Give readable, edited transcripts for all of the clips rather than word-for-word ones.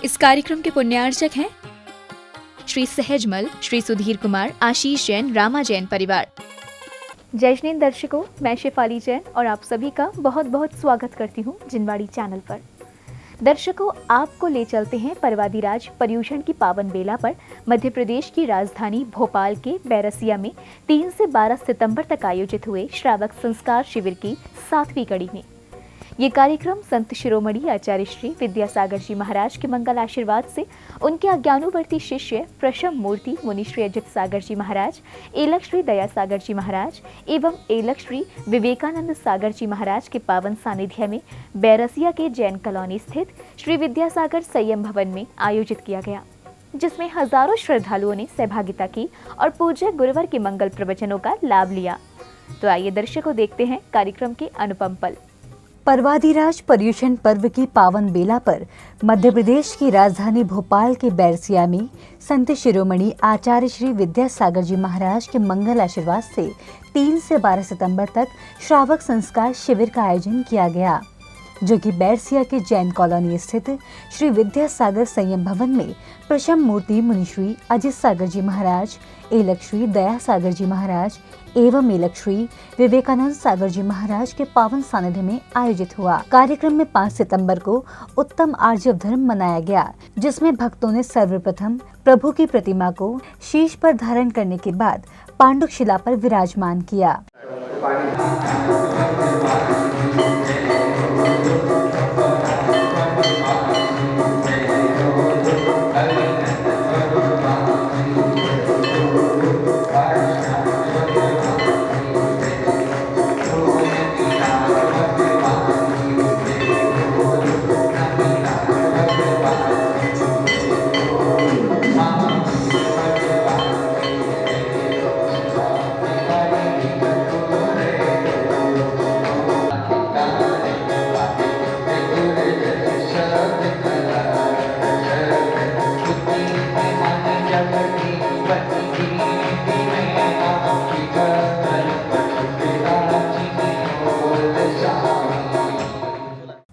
इस कार्यक्रम के पुण्यार्चक हैं श्री सहजमल, श्री सुधीर कुमार, आशीष जैन, रामा जैन परिवार। जय श्री दर्शकों, मैं शेफाली जैन और आप सभी का बहुत बहुत स्वागत करती हूँ जिनवाड़ी चैनल पर। दर्शकों, आपको ले चलते हैं पर्वादिराज पर्युषण की पावन बेला पर मध्य प्रदेश की राजधानी भोपाल के बैरसिया में 3 से 12 सितंबर तक आयोजित हुए श्रावक संस्कार शिविर की 7वीं कड़ी में। ये कार्यक्रम संत शिरोमणि आचार्य श्री विद्यासागर जी महाराज के मंगल आशीर्वाद से उनके अज्ञानुवर्ती शिष्य प्रशम मूर्ति मुनि श्री अजित सागर जी महाराज, एलक श्री दया सागर जी महाराज एवं एलक श्री विवेकानंद सागर जी महाराज के पावन सानिध्य में बैरसिया के जैन कॉलोनी स्थित श्री विद्यासागर संयम भवन में आयोजित किया गया, जिसमें हजारों श्रद्धालुओं ने सहभागिता की और पूज्य गुरुवर के मंगल प्रवचनों का लाभ लिया। तो आइए दर्शकों, देखते हैं कार्यक्रम के अनुपम पल। पर्वादिराज पर्युषण पर्व की पावन बेला पर मध्य प्रदेश की राजधानी भोपाल के बैरसिया में संत शिरोमणि आचार्य श्री विद्यासागर जी महाराज के मंगल आशीर्वाद से 3 से 12 सितंबर तक श्रावक संस्कार शिविर का आयोजन किया गया, जो कि बैरसिया के जैन कॉलोनी स्थित श्री विद्यासागर संयम भवन में प्रशम मूर्ति मुनि श्री अजित सागर जी महाराज, एलक श्री दया सागर जी महाराज एवं एलक श्री विवेकानंद सागर जी महाराज के पावन सानिध्य में आयोजित हुआ। कार्यक्रम में 5 सितंबर को उत्तम आर्जव धर्म मनाया गया, जिसमें भक्तों ने सर्वप्रथम प्रभु की प्रतिमा को शीश पर धारण करने के बाद पांडुक शिला पर विराजमान किया।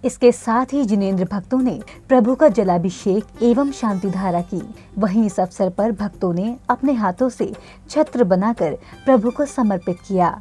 इसके साथ ही जिनेंद्र भक्तों ने प्रभु का जलाभिषेक एवं शांति धारा की। वहीं इस अवसर पर भक्तों ने अपने हाथों से छत्र बनाकर प्रभु को समर्पित किया।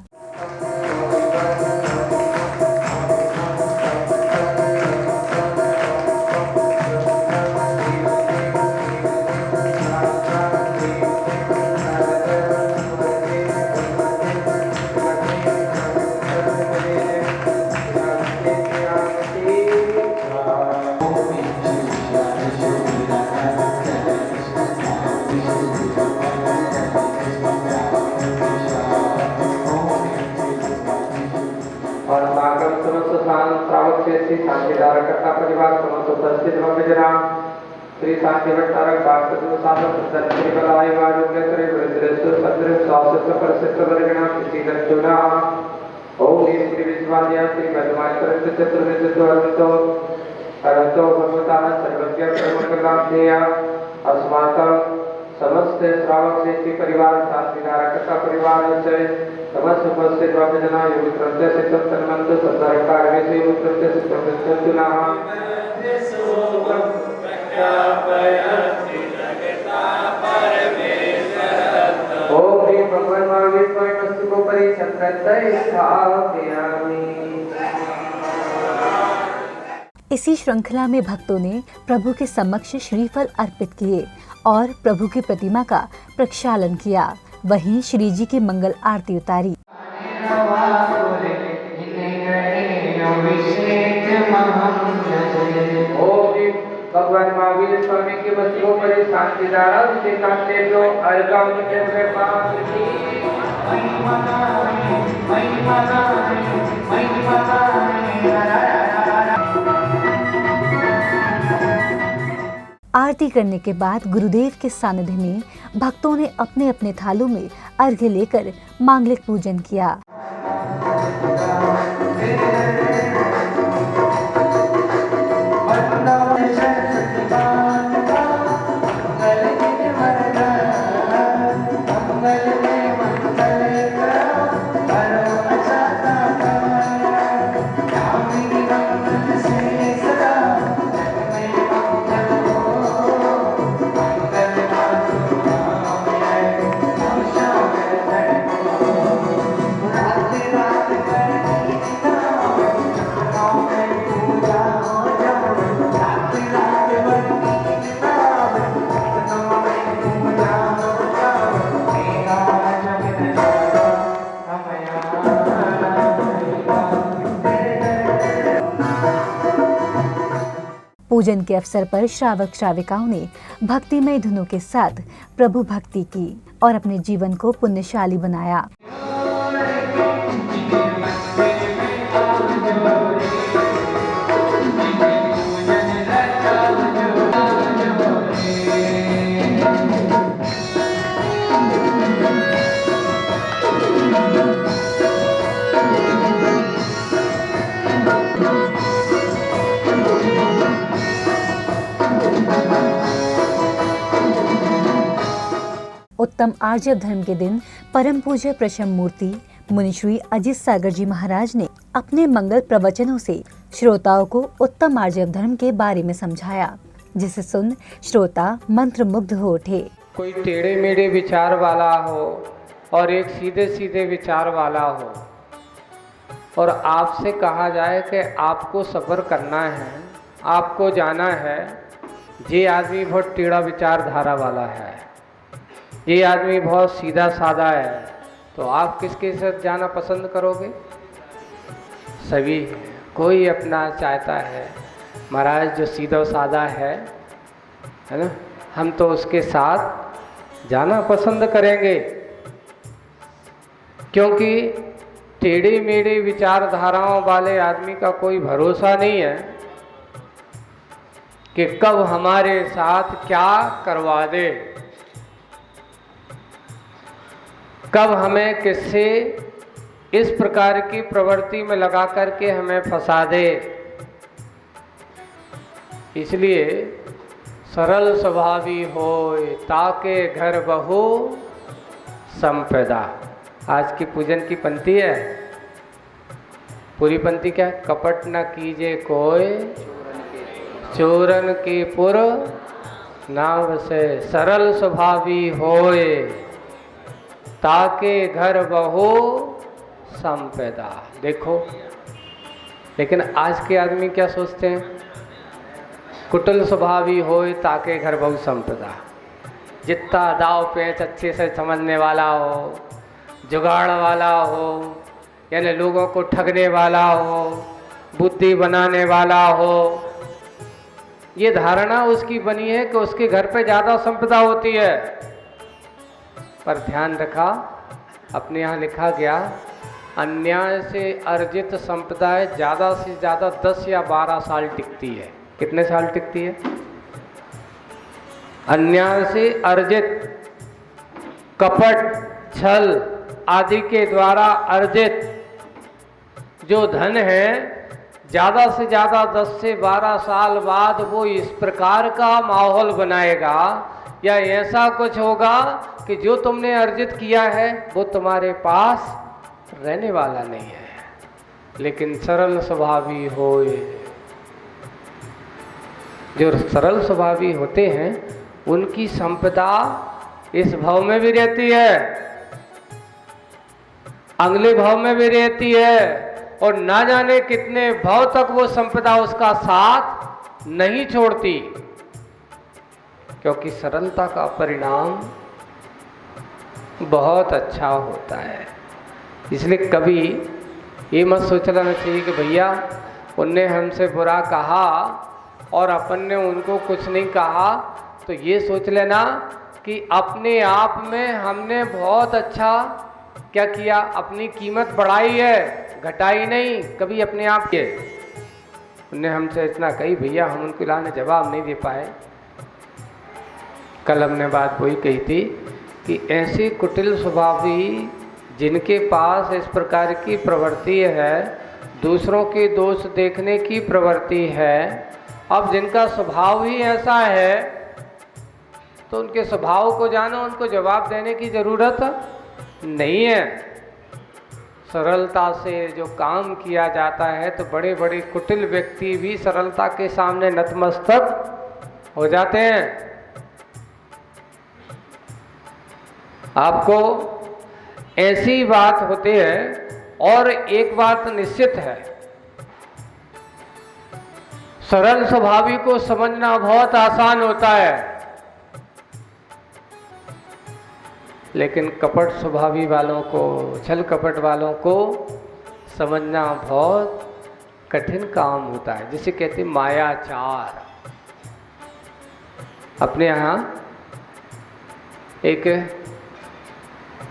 शांतिधारकर्ता परिवार समस्त उपस्थित भक्तजना श्री शांति भट्टारक भागवत साधक सत्संग बलाय आरोग्य करे वृद्धेश्वर भद्र स्वास्थ्य परिषद वर्गणा किसी दक्षुणा ओम श्री विश्वाद्या श्री मधुमाय करत चतुर्वेद द्वारतो अरतो भगवता सर्वज्ञ कर्मकलाभेया अस्माकं समस्त श्रावक श्रेष्ठी परिवार शांतिधारकर्ता परिवार से समस्त उपस्थित भक्तजना योग कृत्य से तन्मंत सद्धारकार से योग कृत्य से तन्मंतुना ओम श्री भगवान महावीर स्वामी मस्तको परि छत्रतय स्थापयामि। इसी श्रृंखला में भक्तों ने प्रभु के समक्ष श्रीफल अर्पित किए और प्रभु की प्रतिमा का प्रक्षालन किया। वहीं श्री जी की मंगल आरती उतारी। भगवान महावीर स्वामी के मस्तकों पर शांति धारा से काटे जो अर्घा उनके पास की आरती करने के बाद गुरुदेव के सानिध्य में भक्तों ने अपने अपने थालों में अर्घ्य लेकर मांगलिक पूजन किया। पूजन के अवसर पर श्रावक श्राविकाओं ने भक्तिमय धुनों के साथ प्रभु भक्ति की और अपने जीवन को पुण्यशाली बनाया। उत्तम आर्जव धर्म के दिन परम पूज्य प्रशम मूर्ति मुनिश्री अजित सागर जी महाराज ने अपने मंगल प्रवचनों से श्रोताओं को उत्तम आर्जव धर्म के बारे में समझाया, जिसे सुन श्रोता मंत्रमुग्ध हो उठे। कोई टेढ़े मेढ़े विचार वाला हो और एक सीधे सीधे विचार वाला हो और आपसे कहा जाए कि आपको सब्र करना है, आपको जाना है, ये आदमी बहुत टेढ़ा विचारधारा वाला है, ये आदमी बहुत सीधा साधा है, तो आप किसके साथ जाना पसंद करोगे? सभी। कोई अपना चाहता है महाराज जो सीधा साधा है ना, हम तो उसके साथ जाना पसंद करेंगे, क्योंकि टेढ़े मेढ़े विचारधाराओं वाले आदमी का कोई भरोसा नहीं है कि कब हमारे साथ क्या करवा दे, कब हमें किससे इस प्रकार की प्रवृत्ति में लगा करके हमें फंसा दे। इसलिए सरल स्वभावी होय ताके घर बहु संपदा। आज की पूजन की पंक्ति है, पूरी पंक्ति क्या है? कपट न कीजे कोय चोरन के पुर नाव से, सरल स्वभावी होय ताके घर बहु संपदा। देखो, लेकिन आज के आदमी क्या सोचते हैं? कुटिल स्वभावी होय ताके घर बहु संपदा। जितना दाव पेच अच्छे से समझने वाला हो, जुगाड़ वाला हो, यानी लोगों को ठगने वाला हो, बुद्धि बनाने वाला हो, ये धारणा उसकी बनी है कि उसके घर पे ज़्यादा संपदा होती है। पर ध्यान रखा, अपने यहाँ लिखा गया अन्याय से अर्जित संपदा ज़्यादा से ज़्यादा 10 या 12 साल टिकती है। कितने साल टिकती है? अन्याय से अर्जित, कपट, छल आदि के द्वारा अर्जित जो धन है, ज़्यादा से ज़्यादा 10 से 12 साल बाद वो इस प्रकार का माहौल बनाएगा या ऐसा कुछ होगा कि जो तुमने अर्जित किया है वो तुम्हारे पास रहने वाला नहीं है। लेकिन सरल स्वभावी होए, जो सरल स्वभावी होते हैं उनकी संपदा इस भाव में भी रहती है, अगले भाव में भी रहती है, और ना जाने कितने भाव तक वो संपदा उसका साथ नहीं छोड़ती, क्योंकि सरलता का परिणाम बहुत अच्छा होता है। इसलिए कभी ये मत सोच लेना चाहिए कि भैया उनने हमसे बुरा कहा और अपन ने उनको कुछ नहीं कहा, तो ये सोच लेना कि अपने आप में हमने बहुत अच्छा क्या किया, अपनी कीमत बढ़ाई है, घटाई नहीं। कभी अपने आप के उनने हमसे इतना कही, भैया हम उनको लाने जवाब नहीं दे पाए। कल हमने बात वही कही थी कि ऐसे कुटिल स्वभावी जिनके पास इस प्रकार की प्रवृत्ति है, दूसरों के दोष देखने की प्रवृत्ति है, अब जिनका स्वभाव ही ऐसा है तो उनके स्वभाव को जानो, उनको जवाब देने की ज़रूरत नहीं है। सरलता से जो काम किया जाता है तो बड़े बड़े कुटिल व्यक्ति भी सरलता के सामने नतमस्तक हो जाते हैं। आपको ऐसी बात होती है, और एक बात निश्चित है, सरल स्वभावी को समझना बहुत आसान होता है, लेकिन कपट स्वभावी वालों को, छल कपट वालों को समझना बहुत कठिन काम होता है, जिसे कहते हैं मायाचार। अपने यहाँ एक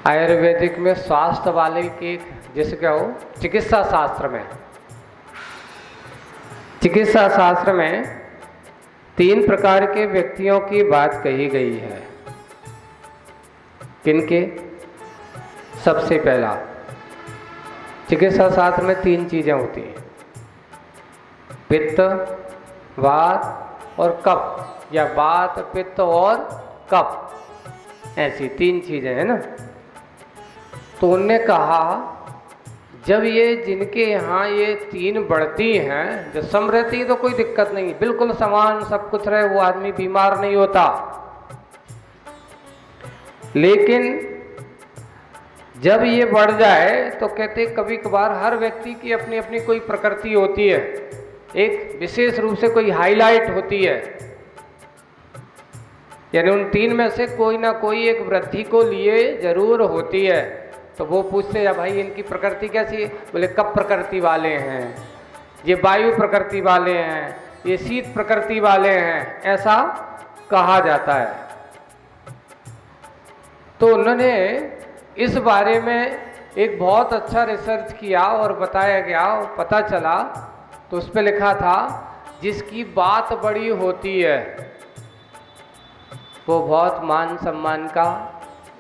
आयुर्वेदिक में स्वास्थ्य वाले की जैसे क्या हो, चिकित्सा शास्त्र में 3 प्रकार के व्यक्तियों की बात कही गई है। किनके? सबसे पहला, चिकित्सा शास्त्र में 3 चीजें होती हैं, पित्त, वात और कफ, या वात, पित्त और कफ, ऐसी 3 चीजें हैं ना। तो उनने कहा जब ये जिनके यहाँ ये 3 बढ़ती हैं, जब सम रहती तो कोई दिक्कत नहीं, बिल्कुल समान सब कुछ रहे, वो आदमी बीमार नहीं होता। लेकिन जब ये बढ़ जाए तो कहते कभी कभार हर व्यक्ति की अपनी अपनी कोई प्रकृति होती है, एक विशेष रूप से कोई हाईलाइट होती है, यानी उन 3 में से कोई ना कोई एक वृद्धि को लिए जरूर होती है। तो वो पूछते हैं भाई इनकी प्रकृति कैसी है? बोले कफ प्रकृति वाले हैं, ये वायु प्रकृति वाले हैं, ये शीत प्रकृति वाले हैं, ऐसा कहा जाता है। तो उन्होंने इस बारे में एक बहुत अच्छा रिसर्च किया और बताया गया, और पता चला तो उस पर लिखा था जिसकी बात बड़ी होती है वो बहुत मान सम्मान का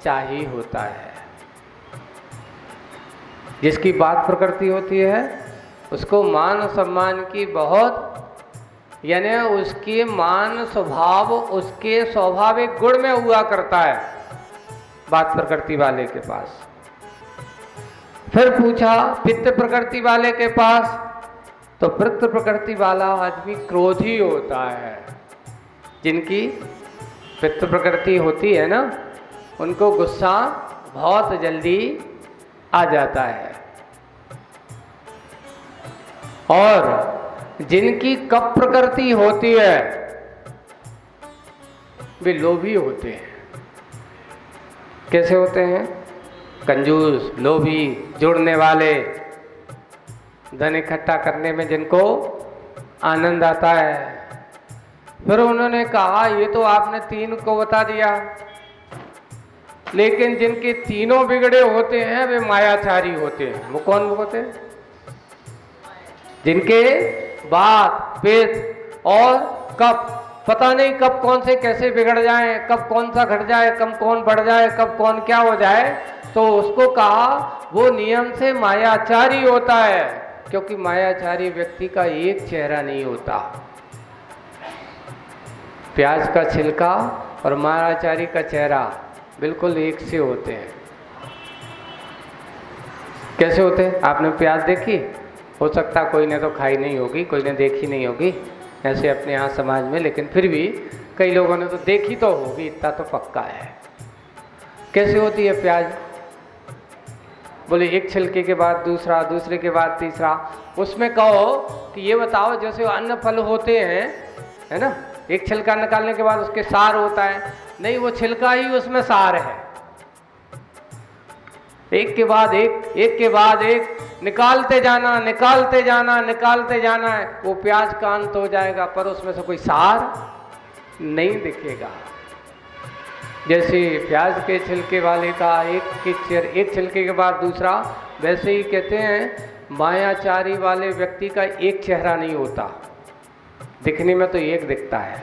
चाही होता है। जिसकी बात प्रकृति होती है उसको मान सम्मान की बहुत, यानी उसके मान स्वभाव उसके स्वाभाविक गुण में हुआ करता है बात प्रकृति वाले के पास। फिर पूछा पित्त प्रकृति वाले के पास, तो पित्त प्रकृति वाला आदमी क्रोधी होता है। जिनकी पित्त प्रकृति होती है ना, उनको गुस्सा बहुत जल्दी आ जाता है। और जिनकी कफ प्रकृति होती है वे लोभी होते हैं। कैसे होते हैं? कंजूस, लोभी, जुड़ने वाले, धन इकट्ठा करने में जिनको आनंद आता है। फिर उन्होंने कहा ये तो आपने 3 को बता दिया, लेकिन जिनके तीनों बिगड़े होते हैं वे मायाचारी होते हैं। वो कौन होते हैं? जिनके वात, पित्त और कफ पता नहीं कब कौन से कैसे बिगड़ जाए, कब कौन सा घट जाए, कब कौन बढ़ जाए, कब कौन क्या हो जाए, तो उसको कहा वो नियम से मायाचारी होता है। क्योंकि मायाचारी व्यक्ति का एक चेहरा नहीं होता। प्याज का छिलका और मायाचारी का चेहरा बिल्कुल एक से होते हैं। कैसे होते हैं? आपने प्याज देखी? हो सकता कोई ने तो खाई नहीं होगी, कोई ने देखी नहीं होगी ऐसे अपने यहाँ समाज में, लेकिन फिर भी कई लोगों ने तो देखी तो होगी, इतना तो पक्का है। कैसे होती है प्याज? बोले एक छिलके के बाद दूसरा, दूसरे के बाद तीसरा। उसमें कहो कि ये बताओ जैसे अन्न फल होते हैं, है ना, एक छिलका निकालने के बाद उसके सार होता है, नहीं वो छिलका ही उसमें सार है। एक के बाद एक, एक के बाद एक, निकालते जाना, निकालते जाना, निकालते जाना है, वो प्याज का अंत हो जाएगा, पर उसमें से कोई सार नहीं दिखेगा। जैसे प्याज के छिलके वाले का एक छिलके के बाद दूसरा, वैसे ही कहते हैं मायाचारी वाले व्यक्ति का एक चेहरा नहीं होता, दिखने में तो एक दिखता है,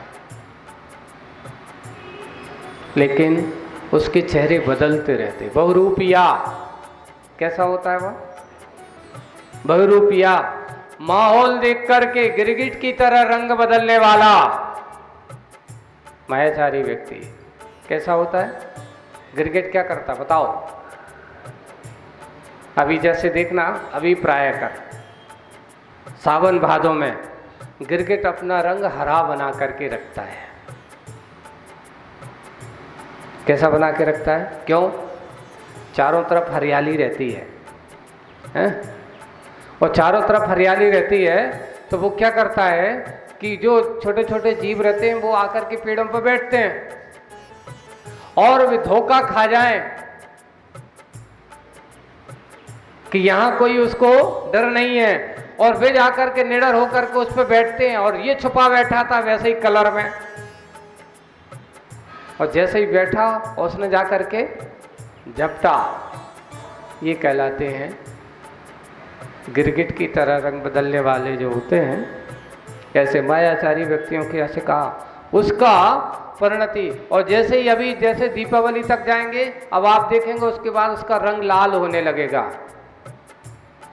लेकिन उसके चेहरे बदलते रहते। बहुरूपिया, कैसा होता है वह? बहुरूपिया, माहौल देख करके गिरगिट की तरह रंग बदलने वाला मायाचारी व्यक्ति कैसा होता है? गिरगिट क्या करता बताओ? अभी जैसे देखना, अभी प्राय कर सावन भादों में गिरगिट अपना रंग हरा बना करके रखता है। कैसा बना के रखता है? क्यों? चारों तरफ हरियाली रहती है, हैं? और चारों तरफ हरियाली रहती है तो वो क्या करता है कि जो छोटे छोटे जीव रहते हैं वो आकर के पेड़ों पर बैठते हैं, और वे धोखा खा जाएं कि यहां कोई उसको डर नहीं है, और वे जाकर के निडर होकर के उस पर बैठते हैं, और ये छुपा बैठा था वैसे ही कलर में, और जैसे ही बैठा उसने जा कर के झपटा। ये कहलाते हैं गिरगिट की तरह रंग बदलने वाले जो होते हैं, कैसे मायाचारी व्यक्तियों के ऐसे कहा उसका परिणति। और जैसे ही अभी जैसे दीपावली तक जाएंगे, अब आप देखेंगे उसके बाद उसका रंग लाल होने लगेगा।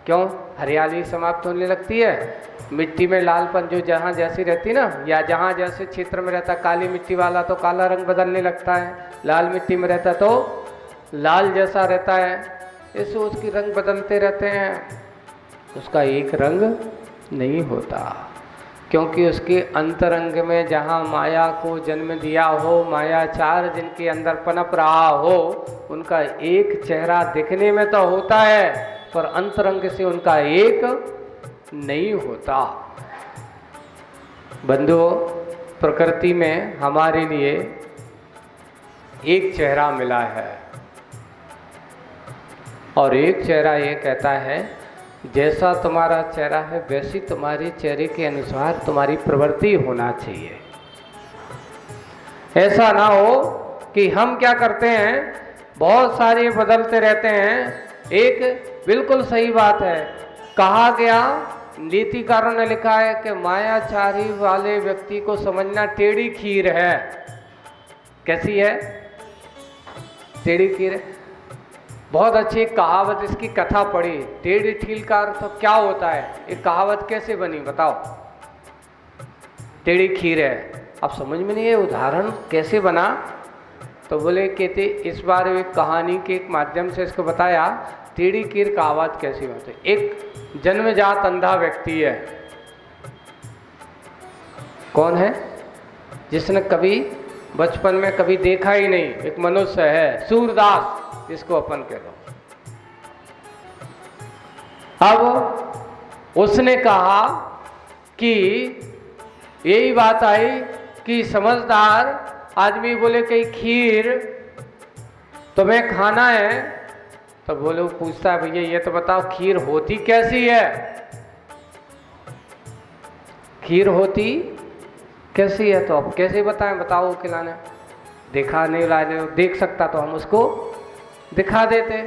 क्यों? हरियाली समाप्त होने लगती है, मिट्टी में लालपन जो जहाँ जैसी रहती ना, या जहाँ जैसे क्षेत्र में रहता काली मिट्टी वाला तो काला रंग बदलने लगता है, लाल मिट्टी में रहता तो लाल जैसा रहता है। ऐसे उसकी रंग बदलते रहते हैं, उसका एक रंग नहीं होता, क्योंकि उसके अंतरंग में जहाँ माया को जन्म दिया हो, मायाचार जिनके अंदर पनप रहा हो, उनका एक चेहरा दिखने में तो होता है पर अंतरंग से उनका एक नहीं होता। बंधुओं, प्रकृति में हमारे लिए एक चेहरा मिला है और एक चेहरा ये कहता है जैसा तुम्हारा चेहरा है वैसी तुम्हारे चेहरे के अनुसार तुम्हारी प्रवृत्ति होना चाहिए। ऐसा ना हो कि हम क्या करते हैं, बहुत सारे बदलते रहते हैं। एक बिल्कुल सही बात है, कहा गया, नीतिकारों ने लिखा है कि मायाचारी वाले व्यक्ति को समझना टेढ़ी खीर है। कैसी है? टेढ़ी खीर। बहुत अच्छी कहावत, इसकी कथा पढ़ी। टेढ़ी ठील का अर्थ तो क्या होता है? एक कहावत कैसे बनी बताओ? टेढ़ी खीर है। अब समझ में नहीं है उदाहरण कैसे बना, तो बोले कहते इस बार एक कहानी के एक माध्यम से इसको बताया टेढ़ी खीर कहावत कैसी होती है। एक जन्मजात अंधा व्यक्ति है। कौन है? जिसने कभी बचपन में कभी देखा ही नहीं, एक मनुष्य है, सूरदास जिसको अपन कह दो। अब उसने कहा कि यही बात आई कि समझदार आदमी बोले कि खीर तुम्हें खाना है, तो बोले वो पूछता है भैया ये तो बताओ खीर होती कैसी है? खीर होती कैसी है? तो अब कैसे बताएं, बताओ खिलाने। देखा नहीं लाने, देख सकता तो हम उसको दिखा देते।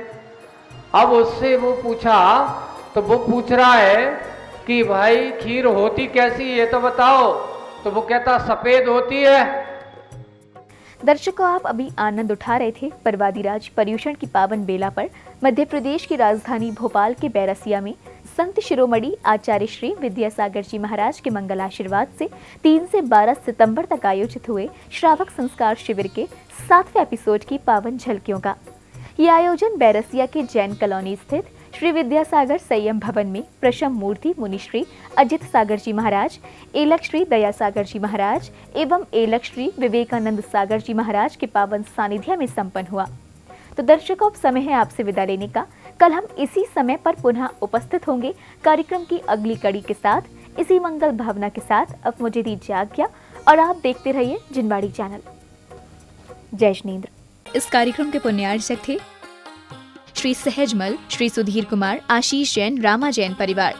अब उससे वो पूछा, तो वो पूछ रहा है कि भाई खीर होती कैसी है तो बताओ, तो वो कहता सफेद होती है। दर्शकों, आप अभी आनंद उठा रहे थे पर्वादिराज पर्युषण की पावन बेला पर मध्य प्रदेश की राजधानी भोपाल के बैरसिया में संत शिरोमणि आचार्य श्री विद्यासागर जी महाराज के मंगल आशीर्वाद से 3 से 12 सितंबर तक आयोजित हुए श्रावक संस्कार शिविर के 7वें एपिसोड की पावन झलकियों का। ये आयोजन बैरसिया के जैन कॉलोनी स्थित श्री विद्यासागर संयम भवन में प्रशम मूर्ति मुनिश्री अजित सागर जी महाराज, एलक श्री दया सागर जी महाराज एवं एलक श्री विवेकानंद सागर जी महाराज के पावन सानिध्य में संपन्न हुआ। तो दर्शकों, अब समय है आपसे विदा लेने का। कल हम इसी समय पर पुनः उपस्थित होंगे कार्यक्रम की अगली कड़ी के साथ, इसी मंगल भावना के साथ। अब मुझे दीजिए आज्ञा और आप देखते रहिए जिनवाड़ी चैनल। जय श्रीनेंद्र। इस कार्यक्रम के पुण्यार्चक थे श्री सहजमल, श्री सुधीर कुमार, आशीष जैन, रामा जैन परिवार।